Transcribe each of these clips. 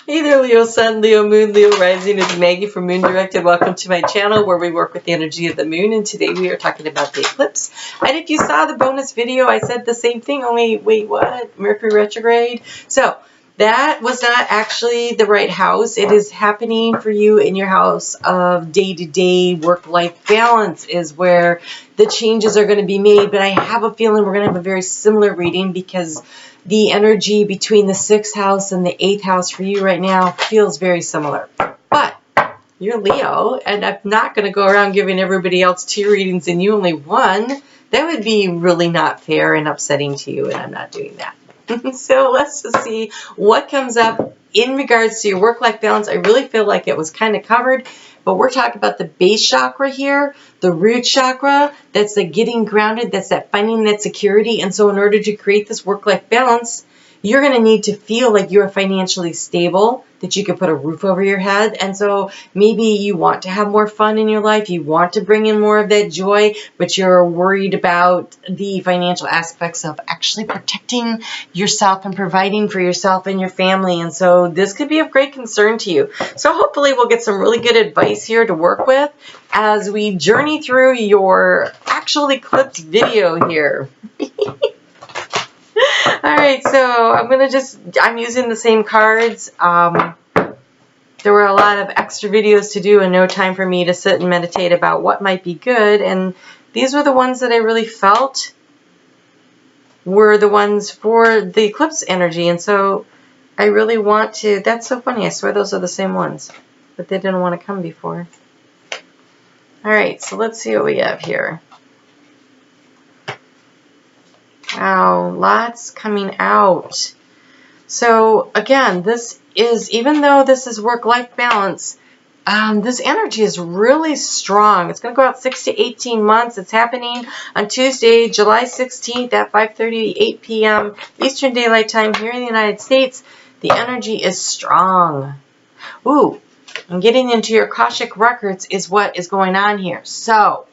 Hey there, Leo Sun, Leo Moon, Leo Rising. It's Maggie from Moon Directed. Welcome to my channel where we work with the energy of the moon. And today we are talking about the eclipse. And if you saw the bonus video, I said the same thing, only, wait, what? Mercury retrograde? So that was not actually the right house. It is happening for you in your house of day-to-day work-life balance is where the changes are going to be made. But I have a feeling we're going to have a very similar reading because the energy between the 6th house and the 8th house for you right now feels very similar. But you're Leo, and I'm not going to go around giving everybody else 2 readings and you only 1. That would be really not fair and upsetting to you, and I'm not doing that. So let's just see what comes up in regards to your work-life balance. I really feel like it was kind of covered, but we're talking about the base chakra here, the root chakra. That's the getting grounded. That's that finding that security. And so in order to create this work-life balance, you're going to need to feel like you're financially stable, that you can put a roof over your head. And so maybe you want to have more fun in your life. You want to bring in more of that joy, but you're worried about the financial aspects of actually protecting yourself and providing for yourself and your family. And so this could be of great concern to you. So hopefully we'll get some really good advice here to work with as we journey through your actual eclipse video here. All right, so I'm using the same cards. There were a lot of extra videos to do and no time for me to sit and meditate about what might be good. And these were the ones that I really felt were the ones for the eclipse energy. And so I really want to, that's so funny. I swear those are the same ones, but they didn't want to come before. All right, so let's see what we have here. Wow, lots coming out. So again, this is, even though this is work-life balance, this energy is really strong. It's going to go out 6 to 18 months. It's happening on Tuesday, July 16th at 5:38 p.m. Eastern Daylight Time here in the United States. The energy is strong. Ooh, and getting into your Akashic records is what is going on here. So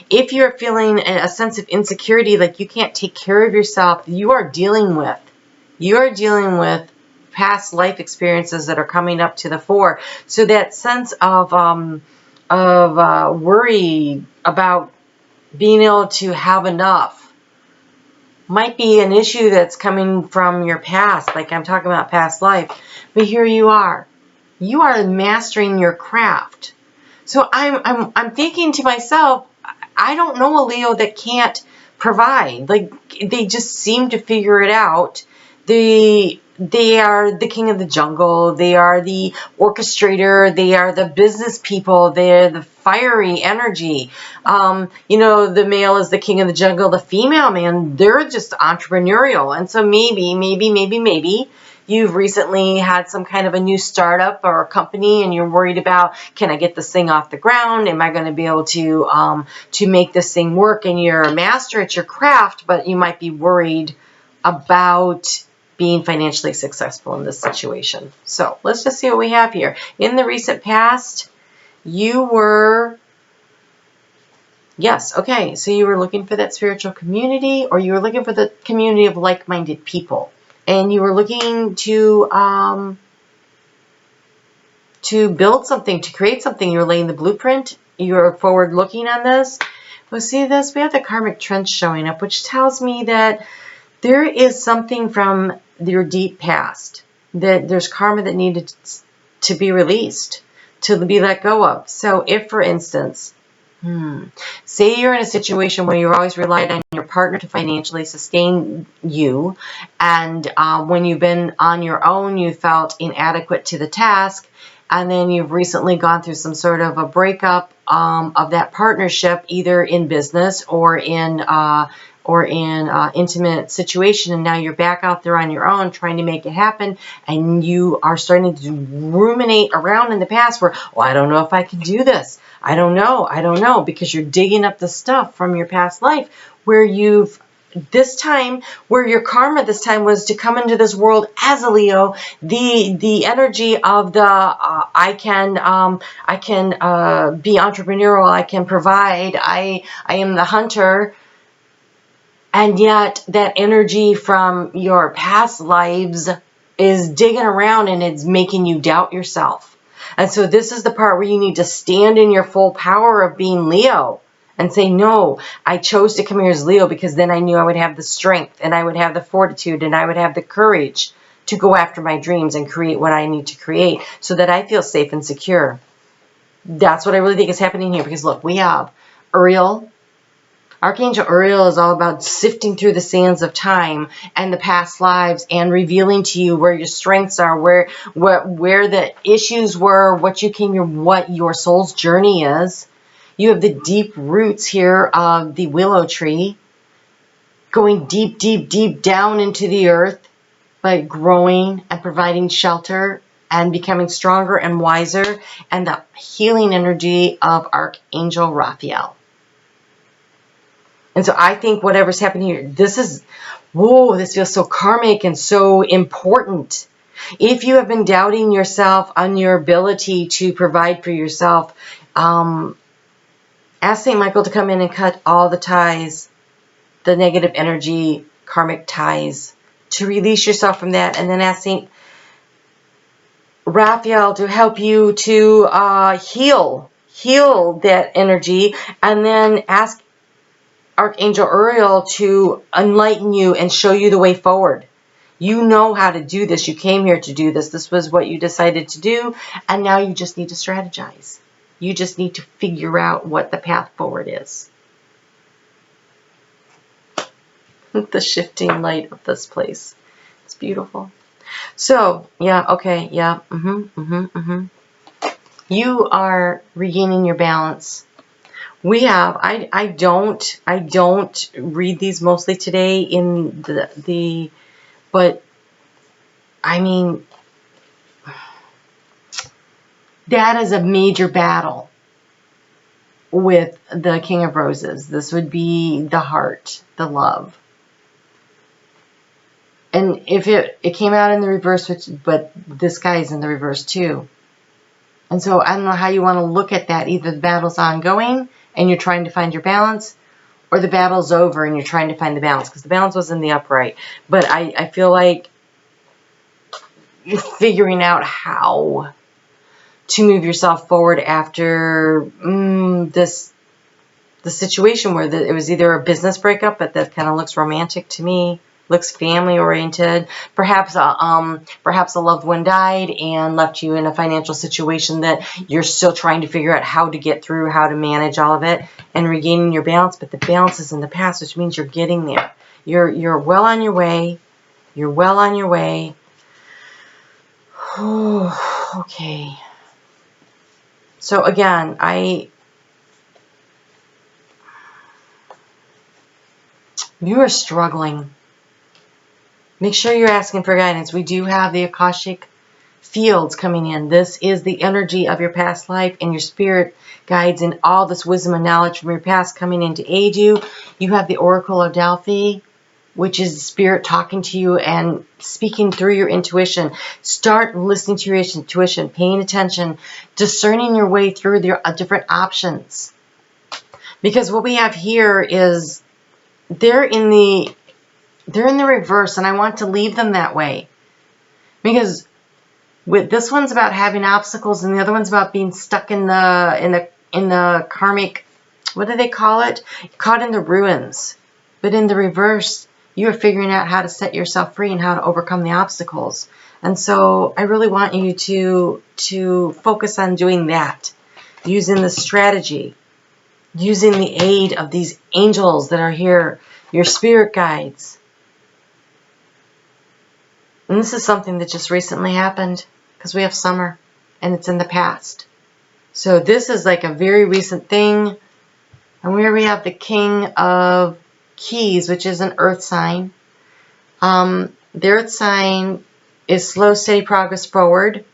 if you're feeling a sense of insecurity, like you can't take care of yourself, you are dealing with past life experiences that are coming up to the fore. So that sense of worry about being able to have enough might be an issue that's coming from your past, like I'm talking about past life. But here you are mastering your craft. So I'm thinking to myself, I don't know a Leo that can't provide. Like, they just seem to figure it out. They are the king of the jungle. They are the orchestrator. They are the business people. They're the fiery energy. The male is the king of the jungle. The female, man, they're just entrepreneurial. And so maybe you've recently had some kind of a new startup or a company and you're worried about, can I get this thing off the ground? Am I going to be able to make this thing work? And you're a master at your craft, but you might be worried about being financially successful in this situation. So let's just see what we have here. In the recent past, you were, yes, okay, so you were looking for that spiritual community, or you were looking for the community of like-minded people. And you were looking to build something, to create something. You're laying the blueprint. You're forward looking on this. Well, see this? We have the karmic trench showing up, which tells me that there is something from your deep past, that there's karma that needed to be released, to be let go of. So if, for instance, say you're in a situation where you're always relied on your partner to financially sustain you, and when you've been on your own, you felt inadequate to the task, and then you've recently gone through some sort of a breakup of that partnership, either in business or in intimate situation, and now you're back out there on your own trying to make it happen, and you are starting to ruminate around in the past where, oh, I don't know if I can do this. I don't know, because you're digging up the stuff from your past life where your karma this time was to come into this world as a Leo, the energy of the I can be entrepreneurial, I can provide, I am the hunter. And yet that energy from your past lives is digging around and it's making you doubt yourself. And so this is the part where you need to stand in your full power of being Leo and say, no, I chose to come here as Leo because then I knew I would have the strength and I would have the fortitude and I would have the courage to go after my dreams and create what I need to create so that I feel safe and secure. That's what I really think is happening here, because look, we have Uriel. Archangel Uriel is all about sifting through the sands of time and the past lives and revealing to you where your strengths are, where the issues were, what you came here, what your soul's journey is. You have the deep roots here of the willow tree going deep, deep, deep down into the earth, by growing and providing shelter and becoming stronger and wiser, and the healing energy of Archangel Raphael. And so I think whatever's happening here, this feels so karmic and so important. If you have been doubting yourself on your ability to provide for yourself, ask St. Michael to come in and cut all the ties, the negative energy, karmic ties, to release yourself from that, and then ask St. Raphael to help you to heal that energy, and then ask Archangel Uriel to enlighten you and show you the way forward. You know how to do this. You came here to do this. This was what you decided to do, and now you just need to strategize. You just need to figure out what the path forward is. The shifting light of this place. It's beautiful. So, yeah, okay, yeah, You are regaining your balance. We have, I don't read these mostly today in but I mean, that is a major battle with the King of Roses. This would be the heart, the love. And if it came out in the reverse, but this guy's in the reverse too. And so I don't know how you want to look at that. Either the battle's ongoing and you're trying to find your balance, or the battle's over and you're trying to find the balance, because the balance was in the upright. But I feel like you're figuring out how to move yourself forward after the situation where it was either a business breakup, but that kind of looks romantic to me. Looks family oriented. Perhaps a loved one died and left you in a financial situation that you're still trying to figure out how to get through, how to manage all of it, and regaining your balance. But the balance is in the past, which means you're getting there. You're well on your way. You're well on your way. Okay. So again, you are struggling. Make sure you're asking for guidance. We do have the Akashic fields coming in. This is the energy of your past life and your spirit guides and all this wisdom and knowledge from your past coming in to aid you. You have the Oracle of Delphi, which is spirit talking to you and speaking through your intuition. Start listening to your intuition, paying attention, discerning your way through the different options. Because what we have here is they're in the reverse, and I want to leave them that way. Because with this one's about having obstacles, and the other one's about being stuck in the karmic, what do they call it? Caught in the ruins. But in the reverse, you are figuring out how to set yourself free and how to overcome the obstacles. And so I really want you to focus on doing that, using the strategy, using the aid of these angels that are here, your spirit guides. And this is something that just recently happened because we have summer and it's in the past. So this is like a very recent thing. And here we have the King of Keys, which is an earth sign. The earth sign is slow, steady progress forward.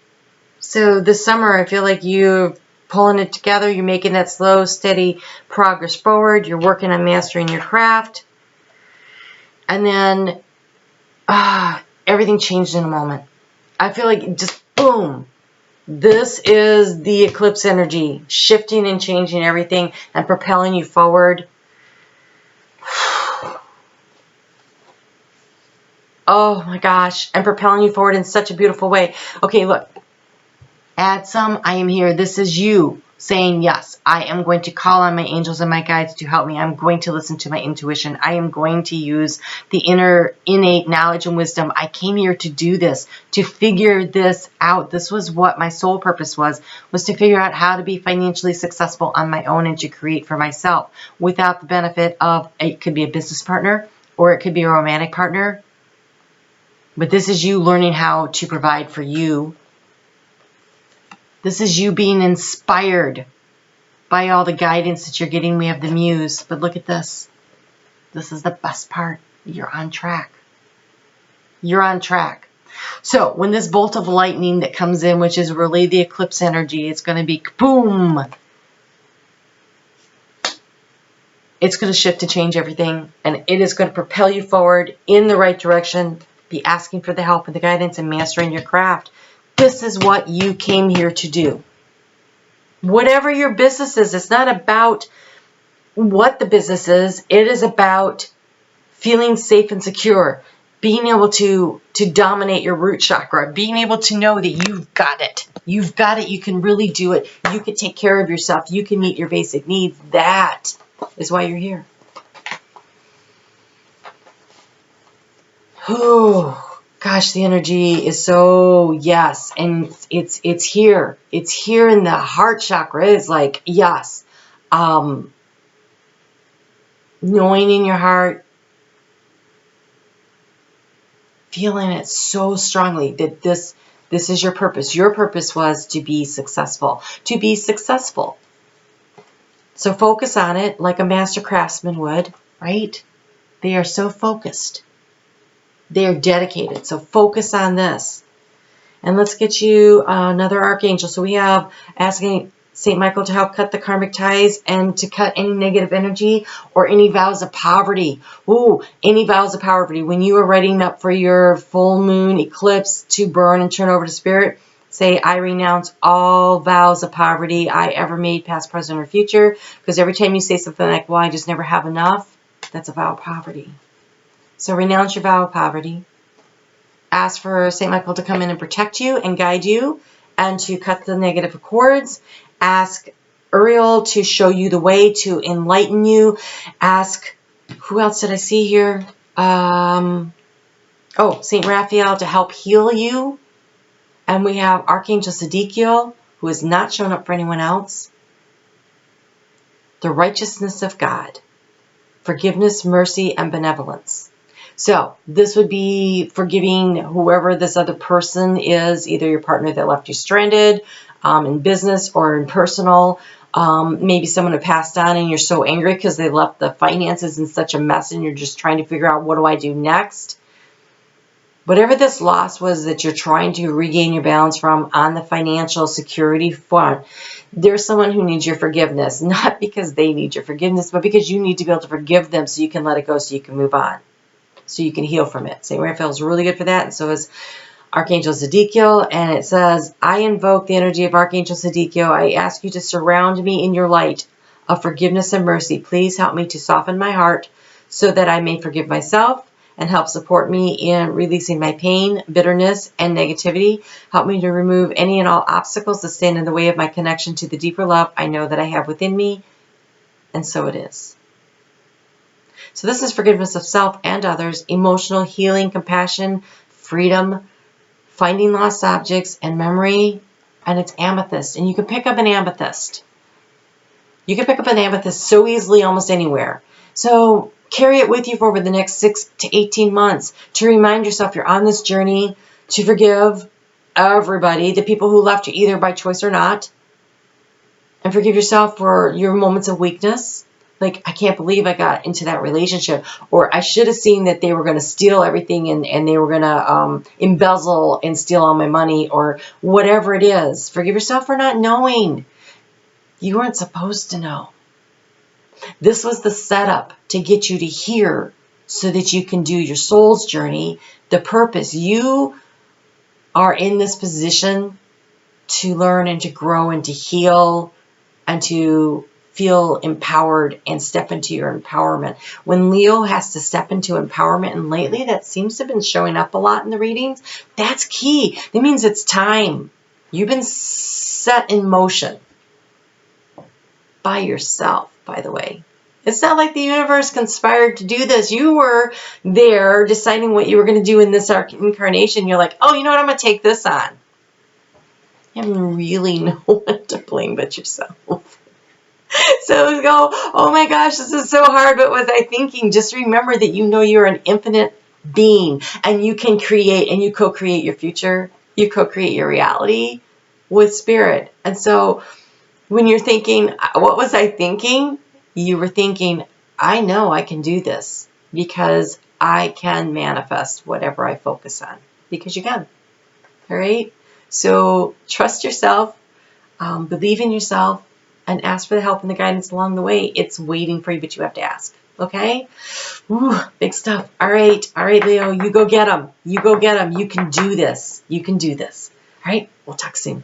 So this summer, I feel like you're pulling it together. You're making that slow, steady progress forward. You're working on mastering your craft. And then everything changed in a moment. I feel like just boom. This is the eclipse energy, shifting and changing everything and propelling you forward. Oh my gosh, and propelling you forward in such a beautiful way. Okay, look. Add some, I am here. This is you saying, yes, I am going to call on my angels and my guides to help me. I'm going to listen to my intuition. I am going to use the innate knowledge and wisdom. I came here to do this, to figure this out. This was what my soul purpose was to figure out how to be financially successful on my own and to create for myself without the benefit of, it could be a business partner or it could be a romantic partner. But this is you learning how to provide for you. This is you being inspired by all the guidance that you're getting. We have the muse, but look at this. This is the best part. You're on track. You're on track. So when this bolt of lightning that comes in, which is really the eclipse energy, it's going to be boom. It's going to shift to change everything, and it is going to propel you forward in the right direction. Be asking for the help and the guidance and mastering your craft. This is what you came here to do. Whatever your business is, it's not about what the business is. It is about feeling safe and secure, being able to dominate your root chakra, being able to know that you've got it. You've got it. You can really do it. You can take care of yourself. You can meet your basic needs. That is why you're here. Oh, gosh, the energy is so, yes, and it's here. It's here in the heart chakra. It's like, yes. Knowing in your heart, feeling it so strongly that this is your purpose. Your purpose was to be successful. To be successful. So focus on it like a master craftsman would, right? They are so focused. They are dedicated. So focus on this. And let's get you another archangel. So we have asking St. Michael to help cut the karmic ties and to cut any negative energy or any vows of poverty. Ooh, any vows of poverty. When you are readying up for your full moon eclipse to burn and turn over to spirit, say, I renounce all vows of poverty I ever made, past, present, or future. Because every time you say something like, well, I just never have enough, that's a vow of poverty. So renounce your vow of poverty. Ask for St. Michael to come in and protect you and guide you and to cut the negative cords. Ask Uriel to show you the way, to enlighten you. Ask, who else did I see here? St. Raphael to help heal you. And we have Archangel Zedekiel, who has not shown up for anyone else. The righteousness of God. Forgiveness, mercy, and benevolence. So this would be forgiving whoever this other person is, either your partner that left you stranded in business or in personal. Maybe someone who passed on and you're so angry because they left the finances in such a mess and you're just trying to figure out, what do I do next? Whatever this loss was that you're trying to regain your balance from on the financial security front, there's someone who needs your forgiveness, not because they need your forgiveness, but because you need to be able to forgive them so you can let it go, so you can move on. So you can heal from it. St. Raphael is really good for that, and so is Archangel Zedekiel. And it says, I invoke the energy of Archangel Zedekiel. I ask you to surround me in your light of forgiveness and mercy. Please help me to soften my heart so that I may forgive myself and help support me in releasing my pain, bitterness, and negativity. Help me to remove any and all obstacles that stand in the way of my connection to the deeper love I know that I have within me. And so it is. So this is forgiveness of self and others, emotional healing, compassion, freedom, finding lost objects, and memory. And it's amethyst. And you can pick up an amethyst. You can pick up an amethyst so easily almost anywhere. So carry it with you for over the next 6 to 18 months to remind yourself you're on this journey to forgive everybody, the people who left you either by choice or not. And forgive yourself for your moments of weakness. Like, I can't believe I got into that relationship. Or I should have seen that they were going to steal everything and they were going to embezzle and steal all my money, or whatever it is. Forgive yourself for not knowing. You weren't supposed to know. This was the setup to get you to here so that you can do your soul's journey, the purpose. You are in this position to learn and to grow and to heal and to feel empowered and step into your empowerment. When Leo has to step into empowerment, and lately that seems to have been showing up a lot in the readings, that's key. That means it's time. You've been set in motion by yourself, by the way. It's not like the universe conspired to do this. You were there deciding what you were going to do in this incarnation. You're like, oh, you know what? I'm going to take this on. You have really no one to blame but yourself. So go, oh my gosh, this is so hard. What was I thinking? Just remember that you know you're an infinite being and you can create and you co-create your future. You co-create your reality with spirit. And so when you're thinking, what was I thinking? You were thinking, I know I can do this because I can manifest whatever I focus on, because you can. All right? So trust yourself, believe in yourself, and ask for the help and the guidance along the way. It's waiting for you, but you have to ask. Okay? Ooh, big stuff. All right, Leo, you go get them. You go get them. You can do this. You can do this. All right? We'll talk soon.